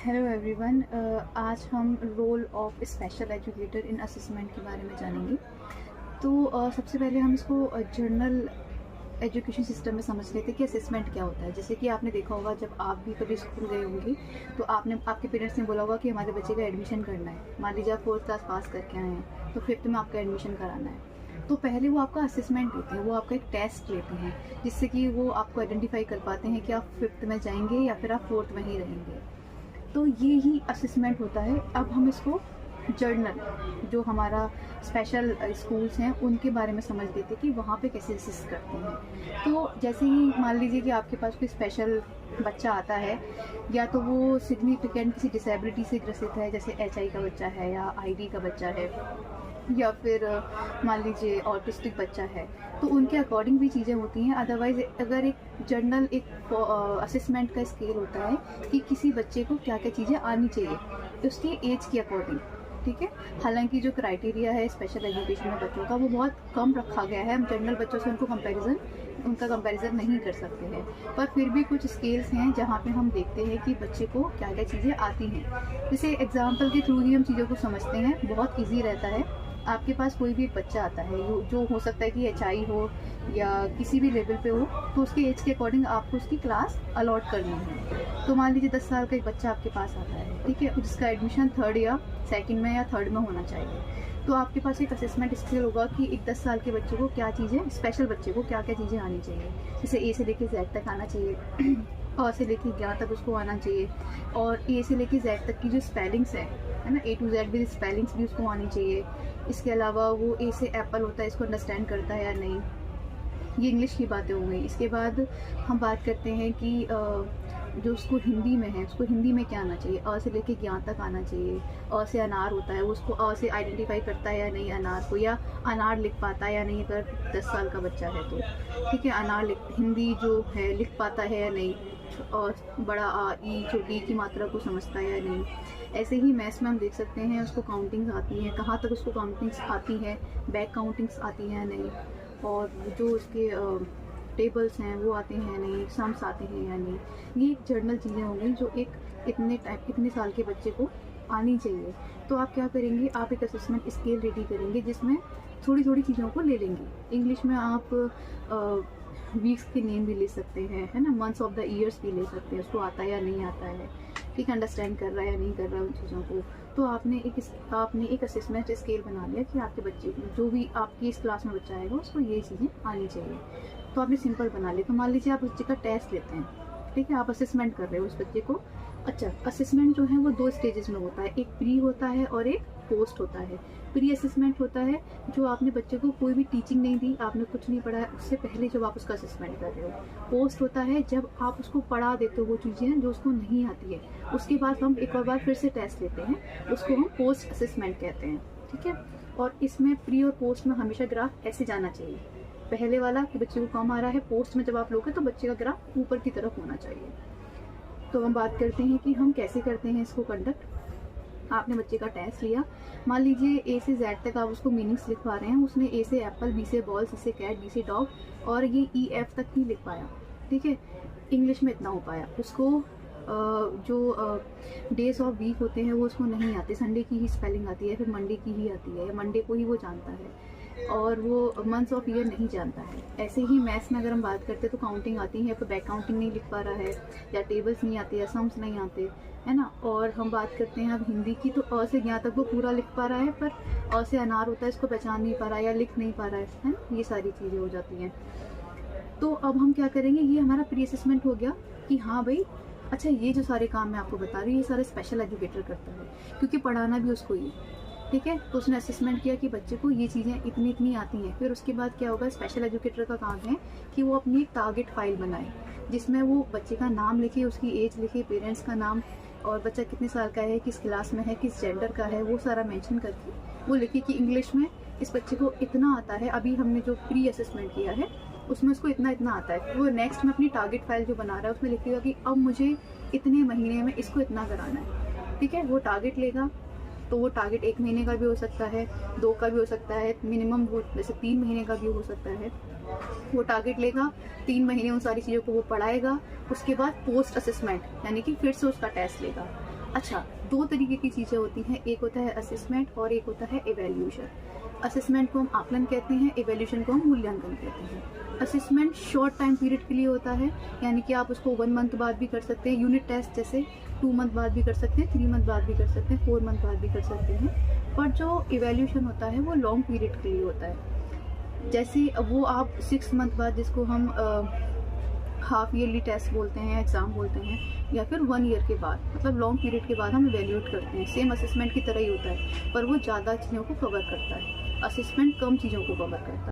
Hello everyone. आज हम role of special educator in assessment के बारे में जानेंगे। तो सबसे पहले हम इसको जर्नल एजुकेशन सिस्टम में समझ लेते हैं कि असेसमेंट क्या होता है। जैसे कि आपने देखा होगा, जब आप भी कभी स्कूल गए होंगे तो आपके पेरेंट्स ने बोला होगा कि हमारे बच्चे का एडमिशन करना है। मान लीजिए आप 4th क्लास पास करके आए हैं तो 5th में आपका एडमिशन कराना है। तो पहले वो आपका असेसमेंट लेते हैं, वो आपका एक टेस्ट लेते हैं जिससे कि वो आपको आइडेंटिफाई कर पाते हैं कि आप 5th में जाएंगे या फिर आप 4th में ही रहेंगे। तो ये ही असेसमेंट होता है। अब हम इसको जर्नल, जो हमारा स्पेशल स्कूल्स हैं उनके बारे में समझ लेते हैं कि वहाँ पे कैसे असिस्ट करते हैं। तो जैसे ही मान लीजिए कि आपके पास कोई स्पेशल बच्चा आता है, या तो वो सिग्निफिकेंट किसी डिसेबिलिटी से ग्रसित है, जैसे HI का बच्चा है या ID का बच्चा है, या फिर मान लीजिए ऑटिस्टिक बच्चा है, तो उनके अकॉर्डिंग भी चीज़ें होती हैं। अदरवाइज अगर एक जर्नल एक असेसमेंट का स्केल होता है कि किसी बच्चे को क्या क्या चीज़ें आनी चाहिए उसकी एज के अकॉर्डिंग, ठीक है। हालांकि जो क्राइटेरिया है स्पेशल एजुकेशन में बच्चों का वो बहुत कम रखा गया है। हम जनरल बच्चों से उनका कंपैरिजन नहीं कर सकते हैं, पर फिर भी कुछ स्केल्स हैं जहाँ पे हम देखते हैं कि बच्चे को क्या क्या चीज़ें आती हैं। जैसे एग्जाम्पल के थ्रू ही हम चीज़ों को समझते हैं, बहुत ईजी रहता है। आपके पास कोई भी एक बच्चा आता है जो हो सकता है कि HI हो या किसी भी लेवल पे हो, तो उसके एज के अकॉर्डिंग आपको उसकी क्लास अलॉट करनी है। तो मान लीजिए 10 साल का एक बच्चा आपके पास आता है, ठीक है, जिसका एडमिशन 3rd या 2nd में या 3rd में होना चाहिए। तो आपके पास एक असेसमेंट स्केल होगा कि एक 10 साल के बच्चे को क्या चीज़ें, स्पेशल बच्चे को क्या क्या चीज़ें आनी चाहिए। जैसे A से लेके Z तक आना चाहिए, और से लेके 11 तक उसको आना चाहिए, और A से लेके Z तक की जो स्पेलिंग्स है ना, A to Z with spellings भी उसको आनी चाहिए। इसके अलावा वो A से एप्पल होता है, इसको अंडरस्टैंड करता है या नहीं, ये इंग्लिश की बातें हो गई। इसके बाद हम बात करते हैं कि जो उसको हिंदी में है, उसको हिंदी में क्या आना चाहिए। अ से लेके ज्ञान तक आना चाहिए। अ से अनार होता है, वो उसको अ से आइडेंटिफाई करता है या नहीं अनार को, या अनार लिख पाता है या नहीं अगर 10 साल का बच्चा है तो, ठीक है। अनार हिंदी जो है लिख पाता है या नहीं, और बड़ा आ ई छोटी की मात्रा को समझता है या नहीं। ऐसे ही मैथ्स में हम देख सकते हैं उसको काउंटिंग्स आती हैं, कहाँ तक उसको काउंटिंग्स आती हैं, बैक काउंटिंग्स आती हैं या नहीं, और जो उसके टेबल्स हैं वो आते हैं नहीं, सम्स आते हैं या नहीं। ये एक जर्नल चीज़ें हो गई जो एक इतने साल के बच्चे को आनी चाहिए। तो आप क्या करेंगे, आप एक असेसमेंट स्केल रेडी करेंगे जिसमें थोड़ी थोड़ी चीज़ों को ले लेंगे। इंग्लिश में आप वीक्स के नेम भी ले सकते हैं, है ना, मंथ्स ऑफ द ईयर्स भी ले सकते हैं, उसको आता है या नहीं आता है, ठीक, अंडरस्टैंड कर रहा है या नहीं कर रहा है उन चीज़ों को। तो आपने एक असेसमेंट स्केल बना लिया कि आपके बच्चे को, जो भी आपकी इस क्लास में बच्चा आएगा उसको ये चीज़ें आनी चाहिए। तो आपने सिंपल बना लिया। तो मान लीजिए आप बच्चे का टेस्ट लेते हैं, ठीक है, आप असेसमेंट कर रहे हो उस बच्चे को। अच्छा, असेसमेंट जो है वो 2 स्टेजेस में होता है, एक प्री होता है और एक पोस्ट होता है। प्री असेसमेंट होता है जो आपने बच्चे को कोई भी टीचिंग नहीं दी, आपने कुछ नहीं पढ़ाया, उससे पहले जब आप उसका असेसमेंट कर रहे हो। पोस्ट होता है जब आप उसको पढ़ा देते हो वो चीज़ें जो उसको नहीं आती है, उसके बाद हम एक और बार फिर से टेस्ट लेते हैं, उसको हम पोस्ट असेसमेंट कहते हैं, ठीक है। और इसमें प्री और पोस्ट में हमेशा ग्राफ ऐसे जाना चाहिए, पहले वाला कि बच्चे को कम आ रहा है, पोस्ट में जब आप लोगे तो बच्चे का ग्राफ ऊपर की तरफ होना चाहिए। तो हम बात करते हैं कि हम कैसे करते हैं इसको कंडक्ट। आपने बच्चे का टेस्ट लिया, मान लीजिए A से Z तक आप उसको मीनिंग्स लिखवा रहे हैं। उसने A से एप्पल, B से बॉल, C से कैट, D से डॉग, और ये EF तक ही लिख पाया, ठीक है। इंग्लिश में इतना हो पाया। उसको जो डेज ऑफ वीक होते हैं वो उसको नहीं आते, संडे की ही स्पेलिंग आती है, फिर मंडे की ही आती है, मंडे को ही वो जानता है, और वो मंथ्स ऑफ ईयर नहीं जानता है। ऐसे ही मैथ्स में अगर हम बात करते हैं तो काउंटिंग आती है, पर बैक काउंटिंग नहीं लिख पा रहा है, या टेबल्स नहीं आते, या सम्स नहीं आते, है ना। और हम बात करते हैं अब हिंदी की, तो अ से ज्ञान तक वो पूरा लिख पा रहा है, पर अ से अनार होता है, इसको पहचान नहीं पा रहा है या लिख नहीं पा रहा है ना, ये सारी चीज़ें हो जाती हैं। तो अब हम क्या करेंगे, ये हमारा प्री असेसमेंट हो गया कि हाँ भाई, अच्छा ये जो सारे काम मैं आपको बता रही हूँ ये सारे स्पेशल एजुकेटर करता है, क्योंकि पढ़ाना भी उसको ही, ठीक है। तो उसने असेसमेंट किया कि बच्चे को ये चीज़ें इतनी इतनी आती हैं। फिर उसके बाद क्या होगा, स्पेशल एजुकेटर का काम है कि वो अपनी एक टारगेट फाइल बनाए जिसमें वो बच्चे का नाम लिखे, उसकी एज लिखे, पेरेंट्स का नाम, और बच्चा कितने साल का है, किस क्लास में है, किस जेंडर का है, वो सारा मेंशन करके वो लिखे कि इंग्लिश में इस बच्चे को इतना आता है। अभी हमने जो प्री असेसमेंट किया है उसमें उसको इतना इतना आता है। वो नेक्स्ट में अपनी टारगेट फाइल जो बना रहा है उसमें लिखेगा कि अब मुझे इतने महीने में इसको इतना कराना है, ठीक है। वो टारगेट लेगा, तो वो टारगेट 1 महीने का भी हो सकता है, 2 का भी हो सकता है, मिनिमम वो जैसे 3 महीने का भी हो सकता है। वो टारगेट लेगा, 3 महीने उन सारी चीज़ों को वो पढ़ाएगा। उसके बाद पोस्ट असेसमेंट यानी कि फिर से उसका टेस्ट लेगा। अच्छा, 2 तरीके की चीज़ें होती हैं, एक होता है असेसमेंट और एक होता है इवैल्यूएशन। असेसमेंट को हम आकलन कहते हैं, इवैल्यूएशन को हम मूल्यांकन कहते हैं। असेसमेंट शॉर्ट टाइम पीरियड के लिए होता है, यानी कि आप उसको 1 मंथ बाद भी कर सकते हैं, यूनिट टेस्ट जैसे 2 मंथ बाद भी कर सकते हैं, 3 मंथ बाद भी कर सकते हैं, 4 मंथ बाद भी कर सकते हैं। पर जो इवैल्यूएशन होता है वो लॉन्ग पीरियड के लिए होता है। जैसे वो आप 6 मंथ बाद, जिसको हम हाफ ईयरली टेस्ट बोलते हैं, एग्ज़ाम बोलते हैं, या फिर 1 ईयर के बाद, मतलब लॉन्ग पीरियड के बाद हम इवैल्यूएट करते हैं। सेम असेसमेंट की तरह ही होता है, पर वो ज़्यादा चीज़ों को कवर करता है, असेसमेंट कम चीज़ों को कवर करता है।